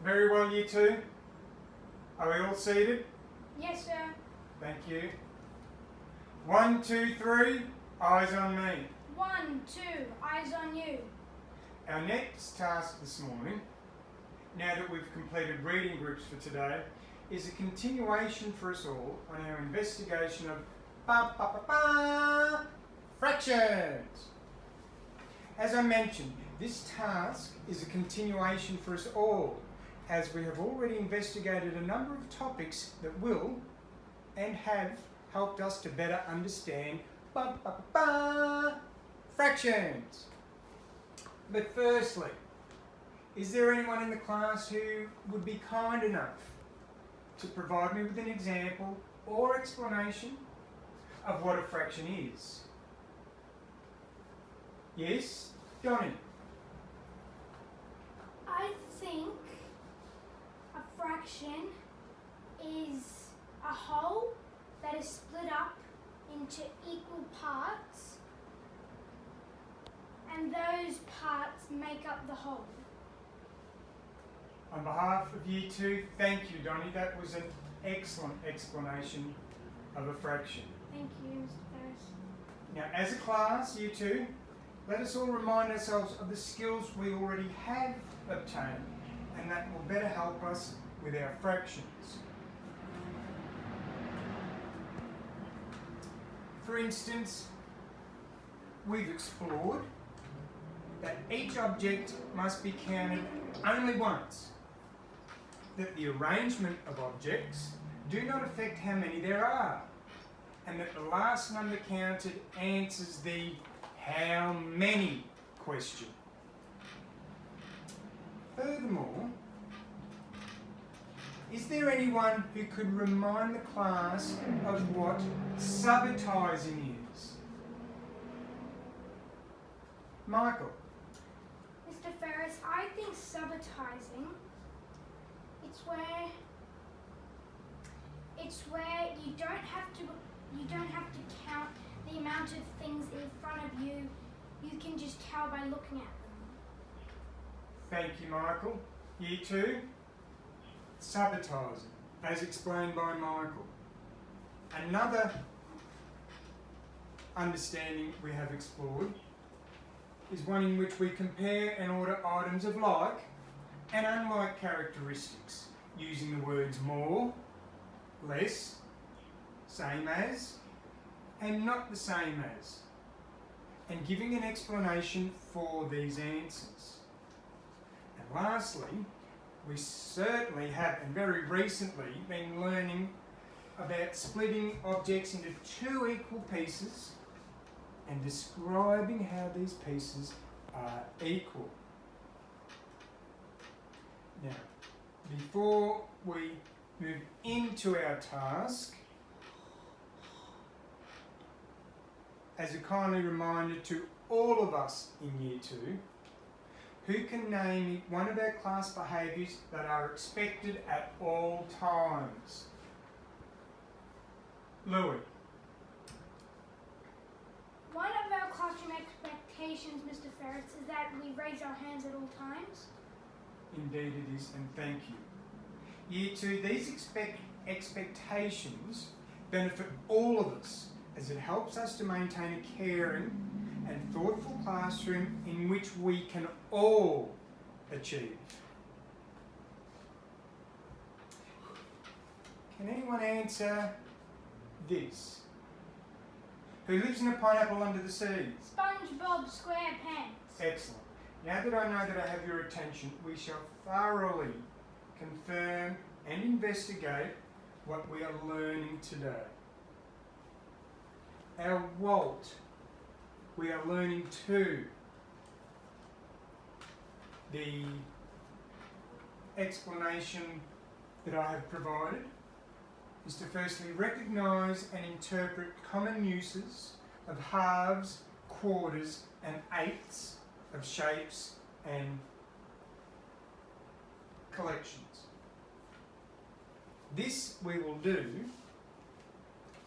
Very well, you two. Are we all seated? Yes, sir. Thank you. 1, 2, 3, eyes on me. 1, 2, eyes on you. Our next task this morning, now that we've completed reading groups for today, is a continuation for us all on our investigation of fractions. As I mentioned, this task is a continuation for us all, as we have already investigated a number of topics that will and have helped us to better understand fractions. But firstly, is there anyone in the class who would be kind enough to provide me with an example or explanation of what a fraction is? Yes, Donnie? I think a fraction is a whole that is split up into equal parts, and those parts make up the whole. On behalf of Year 2, thank you, Donnie. That was an excellent explanation of a fraction. Thank you, Mr. Ferris. Now, as a class, Year 2, let us all remind ourselves of the skills we already have obtained, and that will better help us with our fractions. For instance, we've explored that each object must be counted only once, that the arrangement of objects do not affect how many there are, and that the last number counted answers the how many question. Furthermore, is there anyone who could remind the class of what subitizing is? Michael? Mr. Ferris, I think subitizing, it's where you don't have to count the amount of things in front of you. You can just tell by looking at them. Thank you, Michael. Year 2, subitizing, as explained by Michael. Another understanding we have explored is one in which we compare and order items of like and unlike characteristics using the words more, less, same as, and not the same as, and giving an explanation for these answers. And lastly, we certainly have, and very recently, been learning about splitting objects into 2 equal pieces and describing how these pieces are equal. Now, before we move into our task, as a kindly reminder to all of us in Year 2, who can name one of our class behaviours that are expected at all times? Louis. One of our classroom expectations, Mr. Ferris, is that we raise our hands at all times. Indeed it is, and thank you. Year 2, these expectations benefit all of us, as it helps us to maintain a caring and thoughtful classroom in which we can all achieve. Can anyone answer this? Who lives in a pineapple under the sea? SpongeBob SquarePants. Excellent. Now that I know that I have your attention, we shall thoroughly confirm and investigate what we are learning today. Our Walt, we are learning too. The explanation that I have provided is to firstly recognise and interpret common uses of halves, quarters and eighths of shapes and collections. This we will do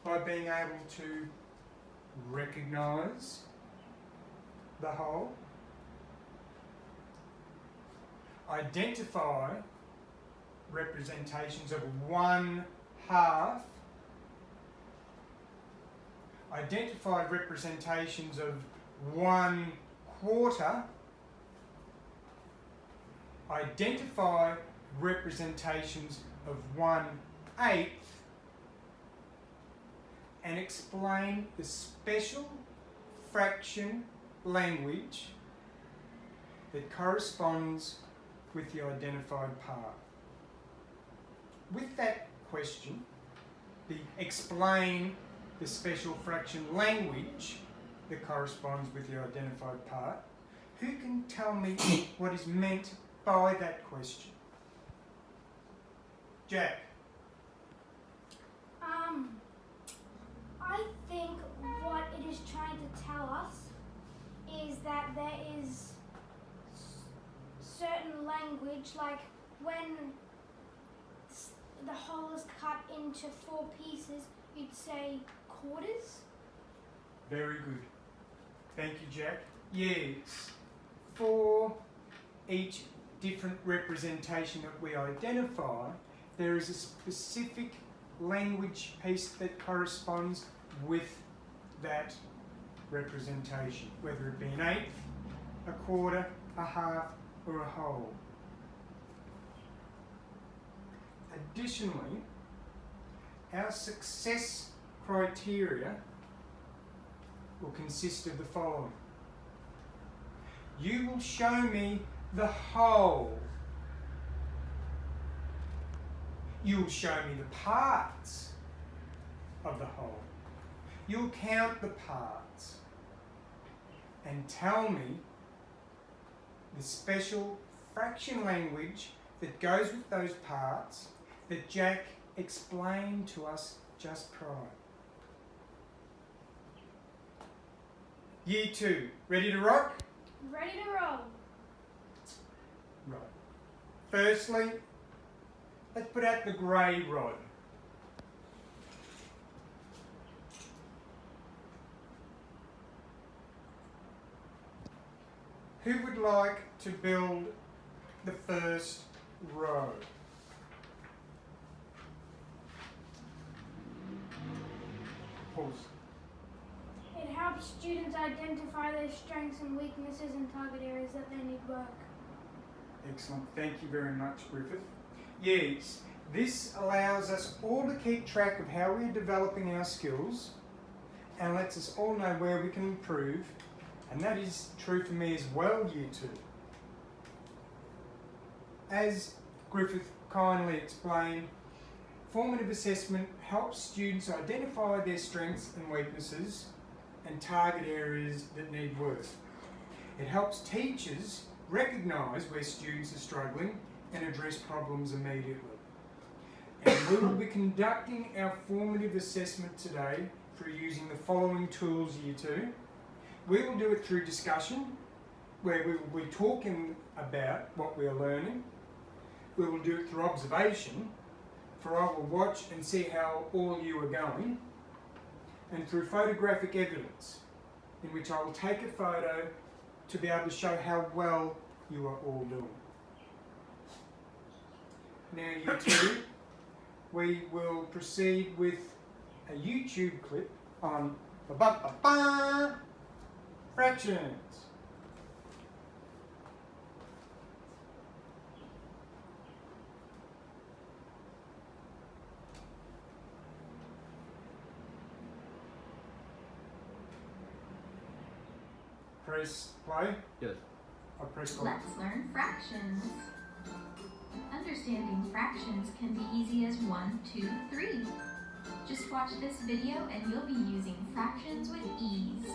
by being able to recognise the whole, identify representations of 1/2. Identify representations of 1/4. Identify representations of 1/8. And explain the special fraction language that corresponds with the identified part. With that question, the explain the special fraction language that corresponds with the identified part, who can tell me what is meant by that question? Jack. I think what it is trying to tell us is that there is certain language, like when the whole is cut into 4 pieces, you'd say quarters. Very good. Thank you, Jack. Yes. For each different representation that we identify, there is a specific language piece that corresponds with that representation, whether it be an 1/8, a 1/4, a 1/2, or a whole. Additionally, our success criteria will consist of the following. You will show me the whole. You will show me the parts of the whole. You'll count the parts and tell me the special fraction language that goes with those parts that Jack explained to us just prior. Year 2, ready to rock? Ready to roll. Right. Firstly, let's put out the grey rod. Who would like to build the first row? Pause. It helps students identify their strengths and weaknesses and target areas that they need work. Excellent. Thank you very much, Griffith. Yes, this allows us all to keep track of how we're developing our skills and lets us all know where we can improve, and that is true for me as well, Year 2. As Griffith kindly explained, formative assessment helps students identify their strengths and weaknesses and target areas that need work. It helps teachers recognise where students are struggling and address problems immediately. And we will be conducting our formative assessment today through using the following tools, Year 2. We will do it through discussion, where we will be talking about what we are learning. We will do it through observation, for I will watch and see how all you are going, and through photographic evidence, in which I will take a photo to be able to show how well you are all doing. Now, Year 2, we will proceed with a YouTube clip on fractions. Press play. Yes. I press play. Let's learn fractions. Understanding fractions can be easy as 1, 2, 3. Just watch this video and you'll be using fractions with ease.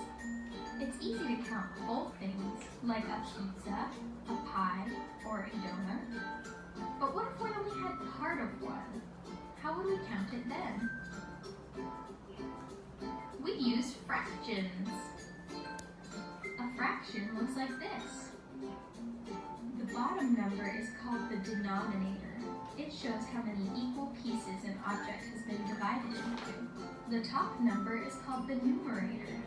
It's easy to count whole things, like a pizza, a pie, or a donut. But what if we only had part of one? How would we count it then? We'd use fractions. A fraction looks like this. The bottom number is called the denominator. It shows how many equal pieces an object has been divided into. The top number is called the numerator.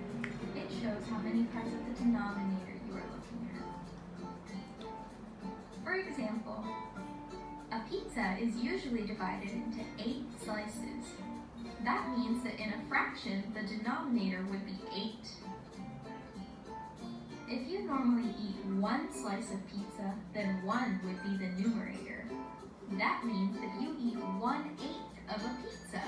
It shows how many parts of the denominator you are looking at. For example, a A pizza is usually divided into 8 slices. That means that in a fraction, the denominator would be 8. If you normally eat 1 slice of pizza, then 1 would be the numerator. That means that you eat 1/8 of a pizza.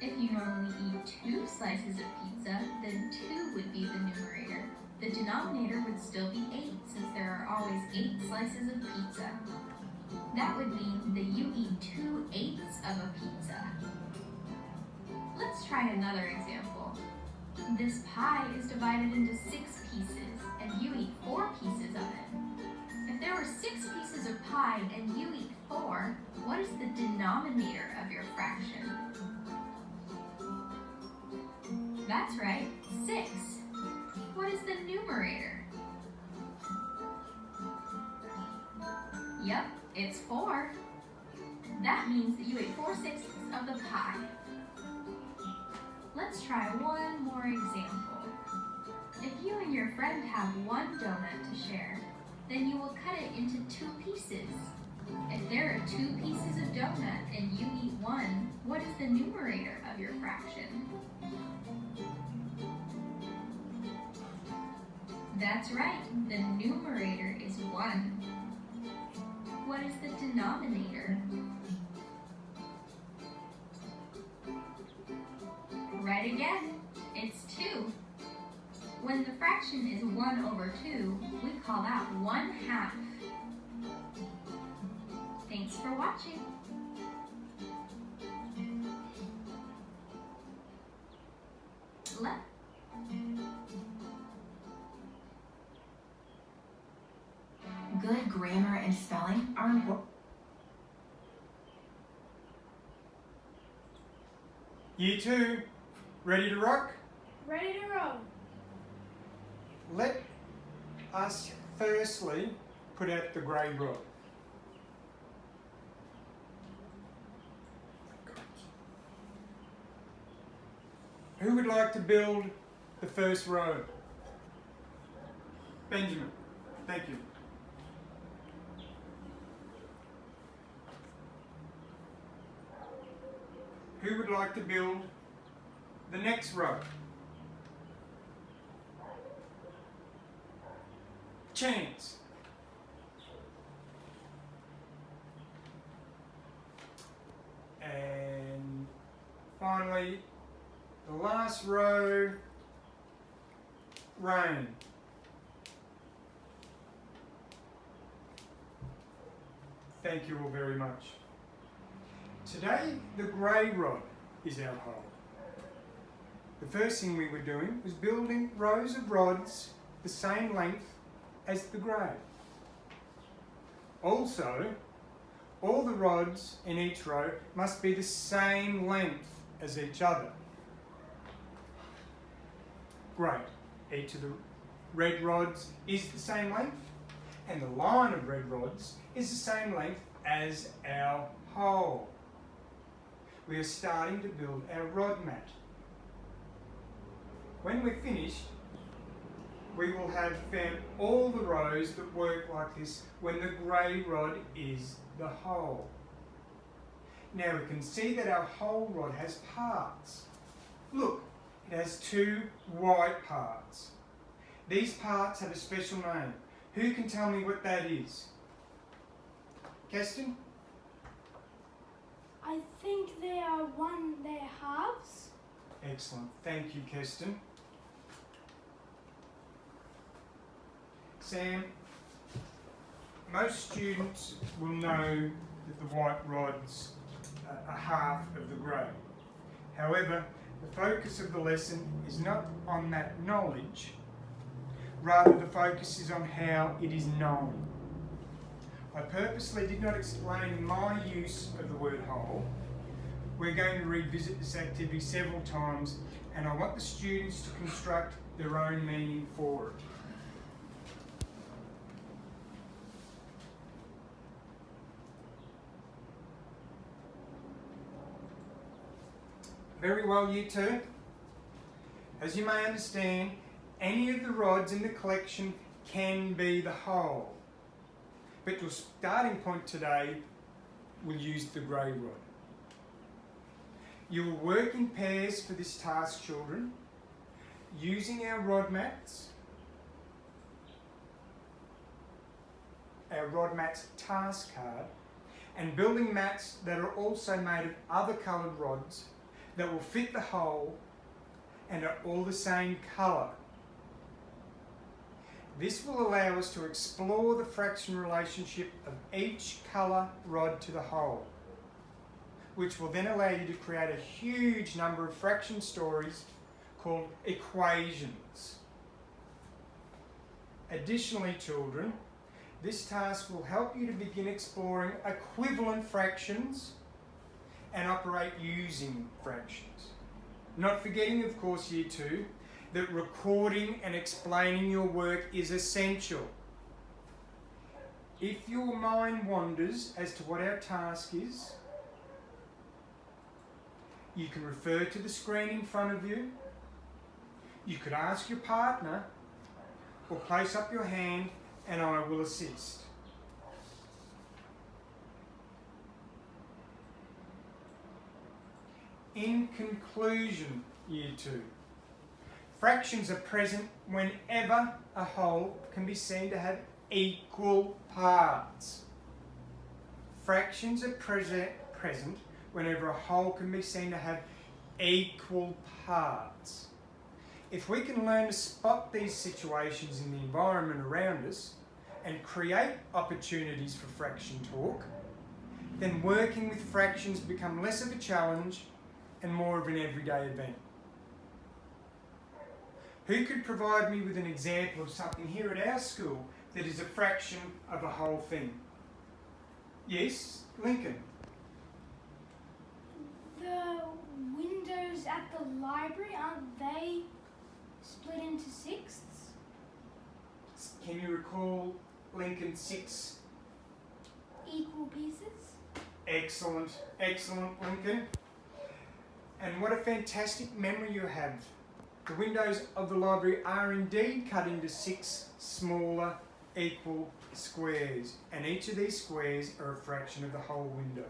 If you normally eat 2 slices of pizza, then 2 would be the numerator. The denominator would still be 8 since there are always 8 slices of pizza. That would mean that you eat 2/8 of a pizza. Let's try another example. This pie is divided into 6 pieces and you eat 4 pieces of it. If there were 6 pieces of pie and you eat 4, what is the denominator of your fraction? That's right, 6. What is the numerator? Yep, it's 4. That means that you ate 4/6 of the pie. Let's try one more example. If you and your friend have 1 donut to share, then you will cut it into 2 pieces. If there are 2 pieces of donut and you eat 1, what is the numerator of your fraction? That's right, the numerator is 1. What is the denominator? Right again, it's 2. When the fraction is 1/2, we call that 1/2. Thanks for watching. Good grammar and spelling are important. Year 2, ready to rock? Ready to roll. Let us firstly put out the grey rod. Who would like to build the first row? Benjamin, thank you. Who would like to build the next row? Chance. And finally, the last row, Rain. Thank you all very much. Today, the grey rod is our whole. The first thing we were doing was building rows of rods the same length as the grey. Also, all the rods in each row must be the same length as each other. Great. Each of the red rods is the same length, and the line of red rods is the same length as our hole. We are starting to build our rod mat. When we're finished, we will have found all the rows that work like this when the grey rod is the hole. Now we can see that our hole rod has parts. Look, it has 2 white parts. These parts have a special name. Who can tell me what that is? Keston? I think they're halves. Excellent. Thank you, Keston. Sam, most students will know that the white rod's are half of the grey. However, the focus of the lesson is not on that knowledge. Rather, the focus is on how it is known. I purposely did not explain my use of the word whole. We're going to revisit this activity several times, and I want the students to construct their own meaning for it. Very well, Year 2. As you may understand, any of the rods in the collection can be the whole. but your starting point today will use the grey rod. You will work in pairs for this task, children, using our rod mats, our rod mats task card, and building mats that are also made of other coloured rods that will fit the hole and are all the same colour. This will allow us to explore the fraction relationship of each colour rod to the hole, which will then allow you to create a huge number of fraction stories called equations. Additionally, children, this task will help you to begin exploring equivalent fractions and operate using fractions. Not forgetting, of course, Year 2, that recording and explaining your work is essential. If your mind wanders as to what our task is, you can refer to the screen in front of you. You could ask your partner or place up your hand and I will assist. In conclusion, Year 2, fractions are present whenever a whole can be seen to have equal parts. Fractions are present whenever a whole can be seen to have equal parts. If we can learn to spot these situations in the environment around us and create opportunities for fraction talk, then working with fractions become less of a challenge and more of an everyday event. Who could provide me with an example of something here at our school that is a fraction of a whole thing? Yes, Lincoln. The windows at the library, aren't they split into sixths? Can you recall, Lincoln, 6 Equal pieces? Excellent, excellent, Lincoln. And what a fantastic memory you have. The windows of the library are indeed cut into 6 smaller equal squares, and each of these squares are a fraction of the whole window.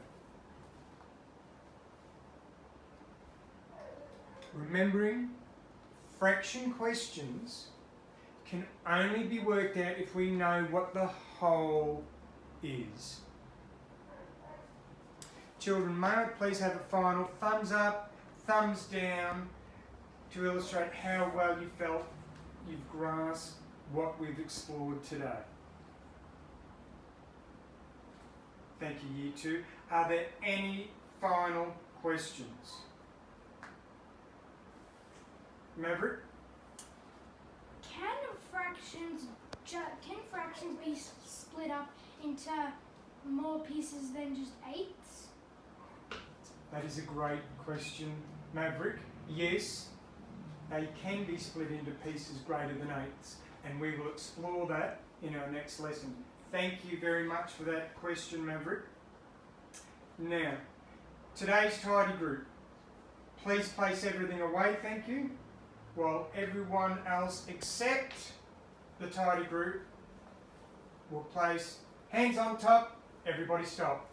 Remembering, fraction questions can only be worked out if we know what the whole is. Children, may I please have a final thumbs up, thumbs down to illustrate how well you felt you've grasped what we've explored today. Thank you, Year 2. Are there any final questions? Maverick? Can fractions be split up into more pieces than just eighths? That is a great question, Maverick. Yes, they can be split into pieces greater than eighths, and we will explore that in our next lesson. Thank you very much for that question, Maverick. Now, today's tidy group. Please place everything away, thank you, while everyone else except the tidy group will place hands on top, everybody stop.